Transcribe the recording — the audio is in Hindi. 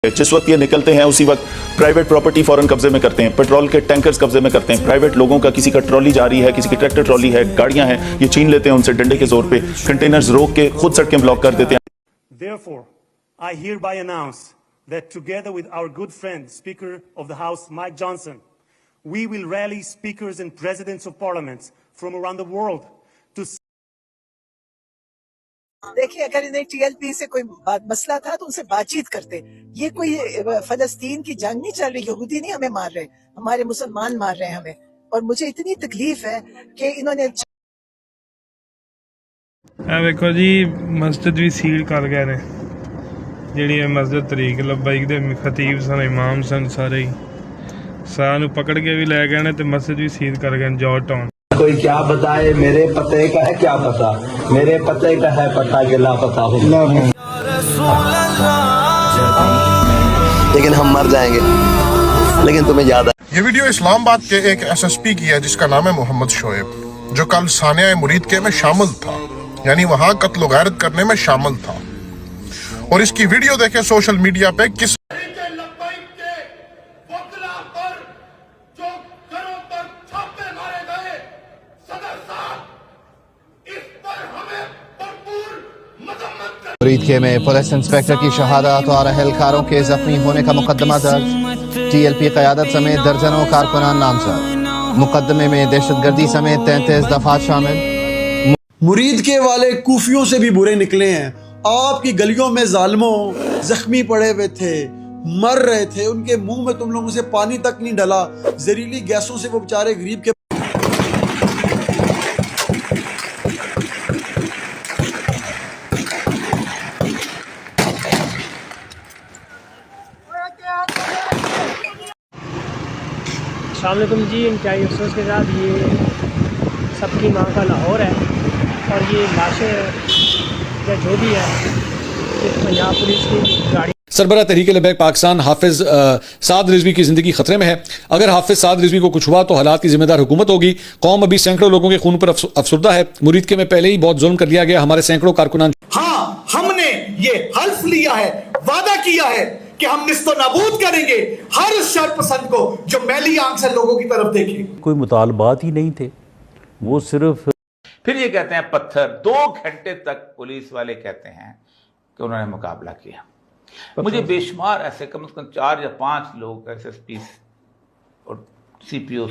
जिस वक्त ये निकलते हैं उसी वक्त प्राइवेट प्रॉपर्टी फौरन कब्जे में करते हैं, पेट्रोल के टैंकर्स कब्जे में करते हैं, प्राइवेट लोगों का, किसी का ट्रॉली जा रही है, किसी की ट्रैक्टर ट्रॉली है, गाड़ियां हैं, ये छीन लेते हैं उनसे डंडे के जोर पे, कंटेनर्स रोक के खुद सड़कें ब्लॉक कर देते हैं. Therefore, I hereby announce that together with our good friend, Speaker of the House, Mike Johnson, we will rally speakers and presidents of parliaments from around the world to देखिए, अगर इन्हें टीएलपी से कोई मसला था तो उनसे बातचीत करते. ये कोई फलस्तीन की जंग नहीं चल रही, यहूदी नहीं हमें मार रहे, हमारे मुसलमान मार रहे हैं हमें. और मुझे इतनी तकलीफ है कि इन्होंने ਵੇਖੋ ਜੀ ਮਸਜਿਦ ਵੀ ਸੀਲ ਕਰ ਗਏ ਨੇ, ਜਿਹੜੀ ਇਹ ਮਸਜਿਦ ਤਰੀਕ ਲਬੈਕ ਦੇ ਖਤੀਬ ਸਨ, ਇਮਾਮ ਸਨ, ਸਾਰੇ ਹੀ ਸਾਹ ਨੂੰ ਪਕੜ ਕੇ ਵੀ ਲੈ ਗਏ ਨੇ ਤੇ ਮਸਜਿਦ ਵੀ ਸੀਲ ਕਰ ਗਏ ਜॉर्ज टाउन. कोई क्या बताए, मेरे पते का है क्या पता, मेरे पते का है पता कि लापता हो, लेकिन हम मर जाएंगे, लेकिन तुम्हें याद है. ये वीडियो इस्लामाबाद के एक एसएसपी की है जिसका नाम है मोहम्मद शोएब, जो कल सानिया मुरीद के में शामिल था, यानी वहां कत्ल गैरत करने में शामिल था. और इसकी वीडियो देखे सोशल मीडिया पे किस मुरीद में पुलिस इंस्पेक्टर की शहादत और अहलकारों के जख्मी होने का मुकदमा दर्ज. टीएलपी क़यादत समेत दर्जनों कारकुनान नामजद. मुकदमे में दहशतगर्दी समेत 33 दफात शामिल. मुरीद के वाले कूफियों से भी बुरे निकले हैं. आपकी गलियों में जालिमों जख्मी पड़े हुए थे, मर रहे थे, उनके मुंह में तुम लोगों से पानी तक नहीं डला, जहरीली गैसों से वो बेचारे गरीब के अस्सलामुअलैकुम जी. इंतहाई अफसोस के साथ ये सबकी माँ का लाहौर है और ये लाशें या जो भी है ये पंजाब पुलिस की गाड़ी. सरबराह तहरीक लबैक पाकिस्तान हाफिज़ साद रिजवी की ज़िंदगी ख़तरे में है. अगर हाफिज़ साद रिजवी को कुछ हुआ तो हालात की ज़िम्मेदार हुकूमत होगी. कौम अभी सैकड़ों लोगों के खून पर अफसुर्दा है. मुरीद के में पहले ही बहुत जुल्म कर लिया गया. हमारे सैकड़ों कारकुनान. हाँ, हमने ये हल्फ लिया है, वादा किया है कि हम निस्तो नाबूद करेंगे हर शर पसंद को जो मैली आंख से लोगों की तरफ देखे. कोई मुतालबात ही नहीं थे, वो सिर्फ. फिर ये कहते हैं पत्थर. 2 घंटे तक पुलिस वाले कहते हैं कि उन्होंने मुकाबला किया. मुझे बेशुमार ऐसे कम से कम 4 या 5 लोग एसएसपी और सीपीओ